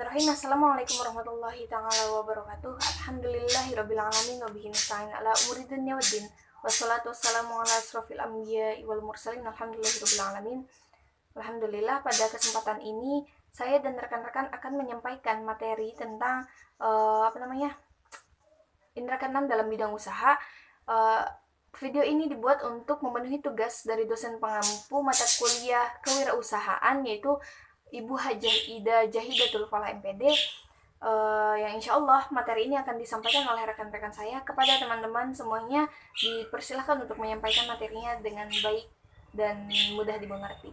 Bismillahirrahmanirrahim. Assalamualaikum warahmatullahi taala wabarakatuh. Alhamdulillahirabbil alamin wa bihi nasta'in ala umuri dunya waddin. Wassalatu wassalamu ala asrofil anbiya'i wal mursalin. Alhamdulillahirabbil alamin. Alhamdulillah, pada kesempatan ini saya dan rekan-rekan akan menyampaikan materi tentang indra keenam dalam bidang usaha. Video ini dibuat untuk memenuhi tugas dari dosen pengampu mata kuliah kewirausahaan, yaitu Ibu Hajah Ida Jahidatul Falah MPD, yang insya Allah materi ini akan disampaikan oleh rekan-rekan saya kepada teman-teman semuanya. Dipersilahkan untuk menyampaikan materinya dengan baik dan mudah dimengerti.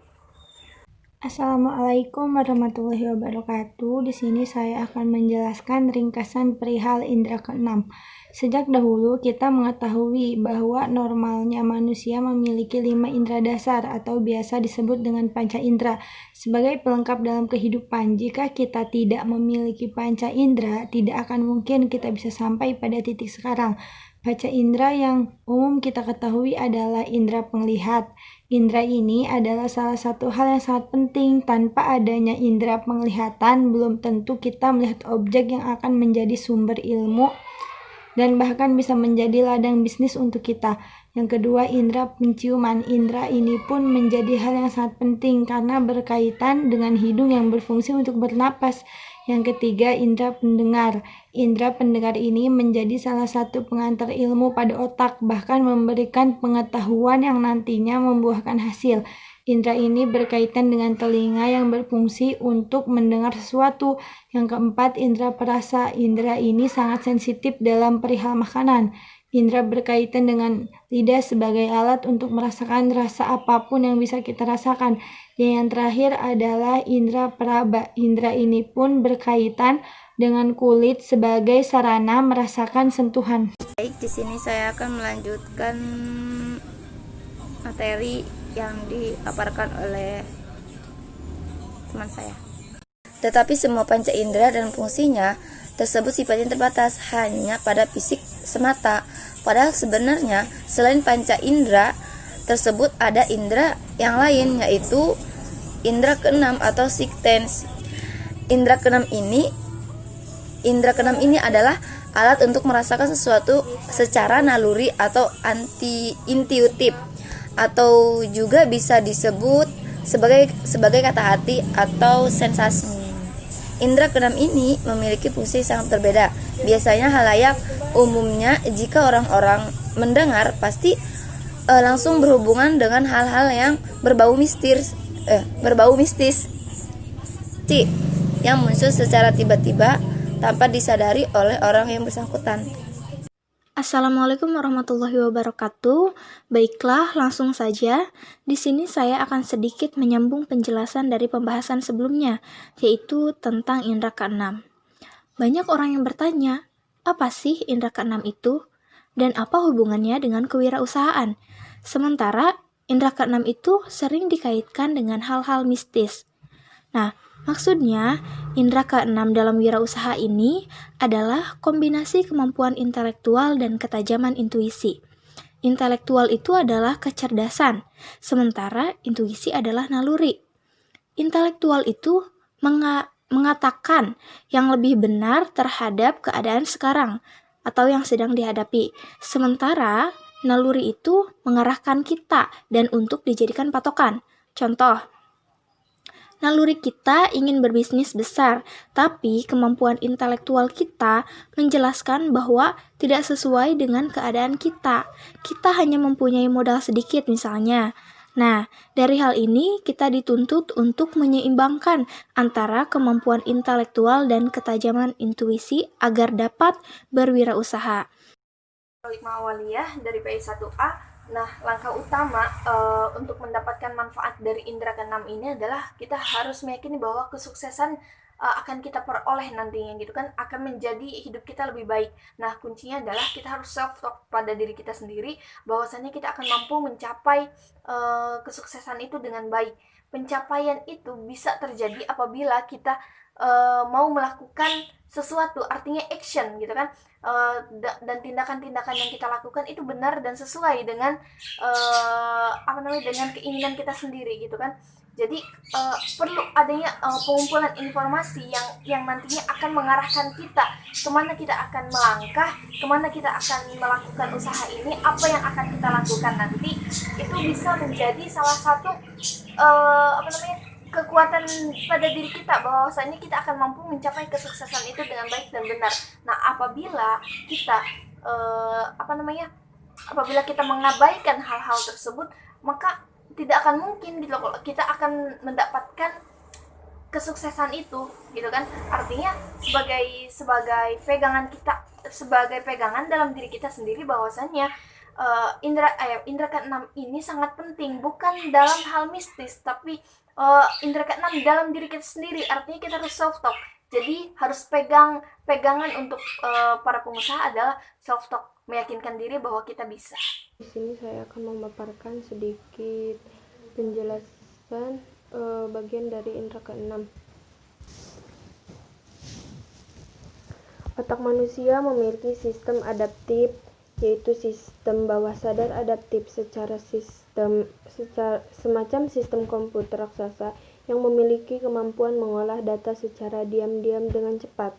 Assalamualaikum warahmatullahi wabarakatuh. Di sini saya akan menjelaskan ringkasan perihal indera keenam. Sejak dahulu kita mengetahui bahwa normalnya manusia memiliki 5 indera dasar atau biasa disebut dengan panca indera sebagai pelengkap dalam kehidupan. Jika kita tidak memiliki panca indera, tidak akan mungkin kita bisa sampai pada titik sekarang. Panca indera yang umum kita ketahui adalah indera penglihat. Indera ini adalah salah satu hal yang sangat penting. Tanpa adanya indera penglihatan, belum tentu kita melihat objek yang akan menjadi sumber ilmu dan bahkan bisa menjadi ladang bisnis untuk kita. Yang kedua, indera penciuman. Indera ini pun menjadi hal yang sangat penting karena berkaitan dengan hidung yang berfungsi untuk bernapas. Yang ketiga, indera pendengar. Indera pendengar ini menjadi salah satu pengantar ilmu pada otak, bahkan memberikan pengetahuan yang nantinya membuahkan hasil. Indera ini berkaitan dengan telinga yang berfungsi untuk mendengar sesuatu. Yang keempat, indera perasa. Indera ini sangat sensitif dalam perihal makanan. Indera berkaitan dengan lidah sebagai alat untuk merasakan rasa apapun yang bisa kita rasakan. Dan yang terakhir adalah indera peraba. Indera ini pun berkaitan dengan kulit sebagai sarana merasakan sentuhan. Baik, di sini saya akan melanjutkan materi yang dipaparkan oleh teman saya. Tetapi semua panca indera dan fungsinya tersebut sifatnya terbatas hanya pada fisik semata. Padahal sebenarnya selain panca indera tersebut ada indera yang lain, yaitu indera keenam atau sixth sense. Indera keenam ini adalah alat untuk merasakan sesuatu secara naluri atau intuitif, atau juga bisa disebut sebagai kata hati atau sensasi. Indera keenam ini memiliki fungsi sangat berbeda. Biasanya halayak umumnya jika orang-orang mendengar pasti langsung berhubungan dengan hal-hal yang berbau mistis yang muncul secara tiba-tiba tanpa disadari oleh orang yang bersangkutan. Assalamualaikum warahmatullahi wabarakatuh. Baiklah, langsung saja. Di sini saya akan sedikit menyambung penjelasan dari pembahasan sebelumnya, yaitu tentang indera keenam. Banyak orang yang bertanya, apa sih indera keenam itu? Dan apa hubungannya dengan kewirausahaan? Sementara indera keenam itu sering dikaitkan dengan hal-hal mistis. Nah, maksudnya, indera keenam dalam wirausaha ini adalah kombinasi kemampuan intelektual dan ketajaman intuisi. Intelektual itu adalah kecerdasan, sementara intuisi adalah naluri. Intelektual itu mengatakan yang lebih benar terhadap keadaan sekarang atau yang sedang dihadapi, sementara naluri itu mengarahkan kita dan untuk dijadikan patokan. Contoh, naluri kita ingin berbisnis besar, tapi kemampuan intelektual kita menjelaskan bahwa tidak sesuai dengan keadaan kita. Kita hanya mempunyai modal sedikit misalnya. Nah, dari hal ini kita dituntut untuk menyeimbangkan antara kemampuan intelektual dan ketajaman intuisi agar dapat berwirausaha. Hikmah awaliyah dari PI1A. Nah, langkah utama untuk mendapatkan manfaat dari indera keenam ini adalah kita harus meyakini bahwa kesuksesan akan kita peroleh nantinya gitu kan, akan menjadi hidup kita lebih baik. Nah, kuncinya adalah kita harus self talk pada diri kita sendiri bahwasannya kita akan mampu mencapai kesuksesan itu dengan baik. Pencapaian itu bisa terjadi apabila kita mau melakukan sesuatu, artinya action gitu kan, dan tindakan-tindakan yang kita lakukan itu benar dan sesuai dengan dengan keinginan kita sendiri gitu kan. Jadi perlu adanya pengumpulan informasi yang nantinya akan mengarahkan kita kemana kita akan melangkah, kemana kita akan melakukan usaha ini, apa yang akan kita lakukan nanti. Itu bisa menjadi salah satu kekuatan pada diri kita, bahwasanya kita akan mampu mencapai kesuksesan itu dengan baik dan benar. Nah, apabila kita apabila kita mengabaikan hal-hal tersebut, maka tidak akan mungkin gitu kalau kita akan mendapatkan kesuksesan itu, gitu kan. Artinya sebagai pegangan dalam diri kita sendiri, bahwasannya indra keenam ini sangat penting, bukan dalam hal mistis, tapi indra keenam dalam diri kita sendiri. Artinya kita harus self talk. Jadi harus pegangan untuk para pengusaha adalah self talk, meyakinkan diri bahwa kita bisa. Di sini saya akan memaparkan sedikit penjelasan bagian dari indera keenam. Otak manusia memiliki sistem adaptif, yaitu sistem bawah sadar adaptif semacam sistem komputer raksasa yang memiliki kemampuan mengolah data secara diam-diam dengan cepat,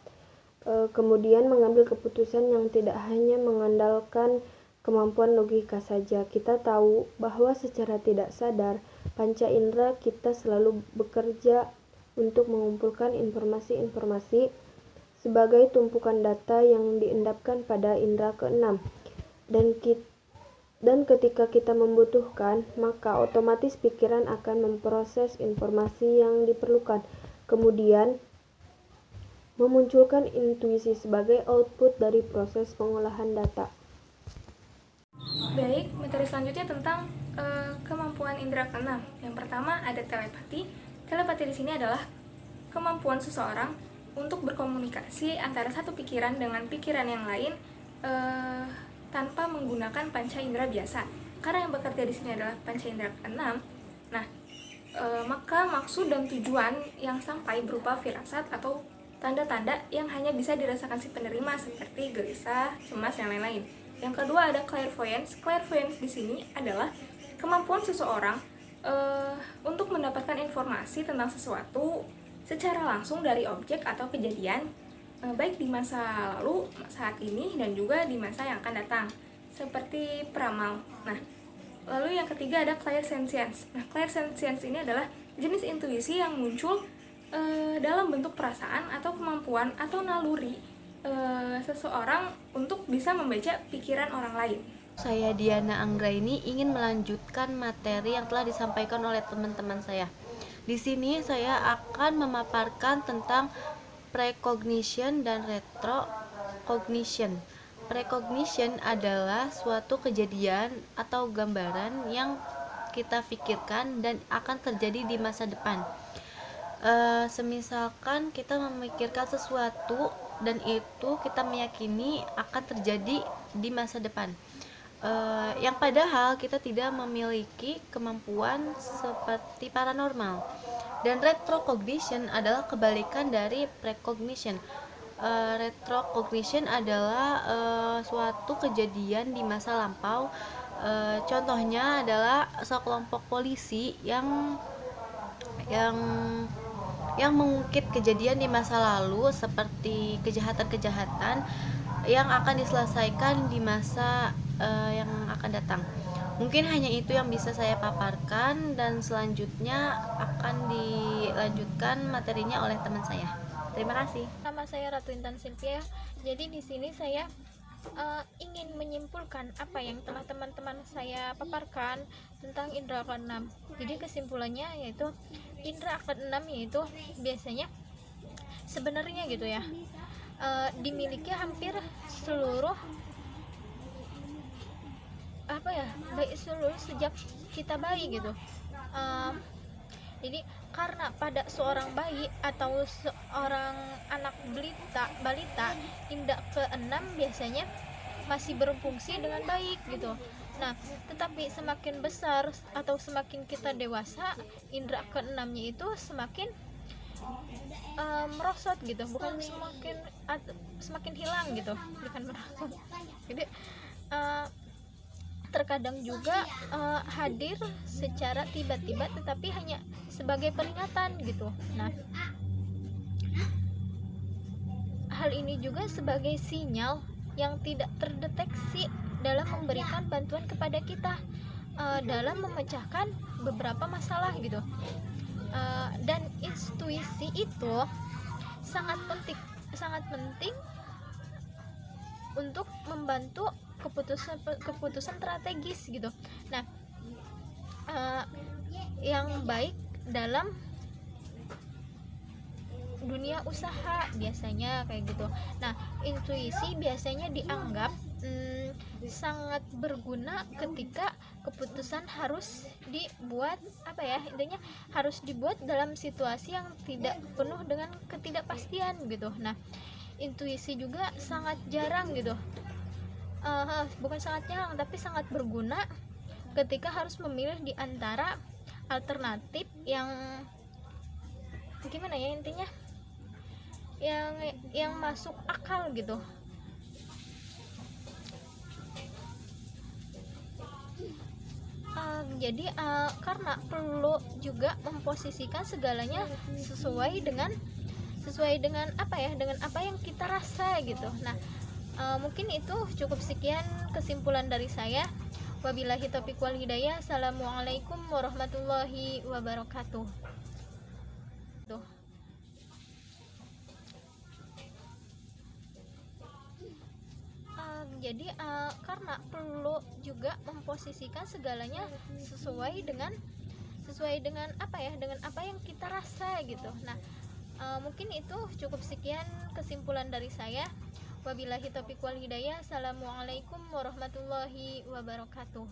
kemudian mengambil keputusan yang tidak hanya mengandalkan kemampuan logika saja. Kita tahu bahwa secara tidak sadar, panca indera kita selalu bekerja untuk mengumpulkan informasi-informasi sebagai tumpukan data yang diendapkan pada indera keenam. Dan ketika kita membutuhkan, maka otomatis pikiran akan memproses informasi yang diperlukan, kemudian memunculkan intuisi sebagai output dari proses pengolahan data. Baik, materi selanjutnya tentang kemampuan indera keenam. Yang pertama ada telepati. Telepati di sini adalah kemampuan seseorang untuk berkomunikasi antara satu pikiran dengan pikiran yang lain tanpa menggunakan panca indera biasa. Karena yang bekerja di sini adalah panca indera keenam. Nah, maka maksud dan tujuan yang sampai berupa firasat atau tanda-tanda yang hanya bisa dirasakan si penerima seperti gelisah, cemas, dan lain-lain. Yang kedua ada clairvoyance. Clairvoyance di sini adalah kemampuan seseorang untuk mendapatkan informasi tentang sesuatu secara langsung dari objek atau kejadian, baik di masa lalu, saat ini, dan juga di masa yang akan datang, seperti peramal. Nah, lalu yang ketiga ada clairsentience. Nah, clairsentience ini adalah jenis intuisi yang muncul dalam bentuk perasaan atau kemampuan atau naluri seseorang untuk bisa membaca pikiran orang lain. Saya Diana Anggraini ingin melanjutkan materi yang telah disampaikan oleh teman-teman saya. Di sini saya akan memaparkan tentang precognition dan retrocognition. Precognition adalah suatu kejadian atau gambaran yang kita pikirkan dan akan terjadi di masa depan. Semisalkan kita memikirkan sesuatu dan itu kita meyakini akan terjadi di masa depan, yang padahal kita tidak memiliki kemampuan seperti paranormal. Dan retrocognition adalah kebalikan dari precognition. Retrocognition adalah suatu kejadian di masa lampau. Contohnya adalah sekelompok polisi yang mengungkit kejadian di masa lalu seperti kejahatan-kejahatan yang akan diselesaikan di masa yang akan datang. Mungkin hanya itu yang bisa saya paparkan, dan selanjutnya akan dilanjutkan materinya oleh teman saya. Terima kasih. Nama saya Ratu Intan Silvia. Jadi di sini saya ingin menyimpulkan apa yang telah teman-teman saya paparkan tentang indera keenam. Jadi kesimpulannya yaitu indera keenam yaitu biasanya sebenarnya gitu ya dimiliki hampir seluruh baik seluruh sejak kita bayi gitu. Jadi karena pada seorang bayi atau seorang anak balita indera keenam biasanya masih berfungsi dengan baik gitu. Nah, tetapi semakin besar atau semakin kita dewasa, indera keenamnya itu semakin merosot gitu, bukan semakin hilang gitu, bukan merosot. Jadi terkadang juga hadir secara tiba-tiba tetapi hanya sebagai peringatan gitu. Nah, hal ini juga sebagai sinyal yang tidak terdeteksi dalam memberikan bantuan kepada kita dalam memecahkan beberapa masalah gitu. Dan intuisi itu sangat penting untuk membantu keputusan strategis gitu. Nah, yang baik dalam dunia usaha biasanya kayak gitu. Nah, intuisi biasanya dianggap sangat berguna ketika keputusan harus dibuat intinya harus dibuat dalam situasi yang tidak penuh dengan ketidakpastian gitu. Nah, intuisi juga sangat jarang gitu, bukan sangat jarang tapi sangat berguna ketika harus memilih di antara alternatif yang gimana ya, intinya yang masuk akal gitu. Jadi karena perlu juga memposisikan segalanya sesuai dengan apa yang kita rasa gitu. Nah, mungkin itu cukup, sekian kesimpulan dari saya. Wabillahi taufiq wal hidayah. Assalamualaikum warahmatullahi wabarakatuh. Jadi karena perlu juga memposisikan segalanya sesuai dengan apa yang kita rasa gitu. Nah, mungkin itu cukup, sekian kesimpulan dari saya. Wabillahi taufiq wal hidayah. Assalamualaikum warahmatullahi wabarakatuh.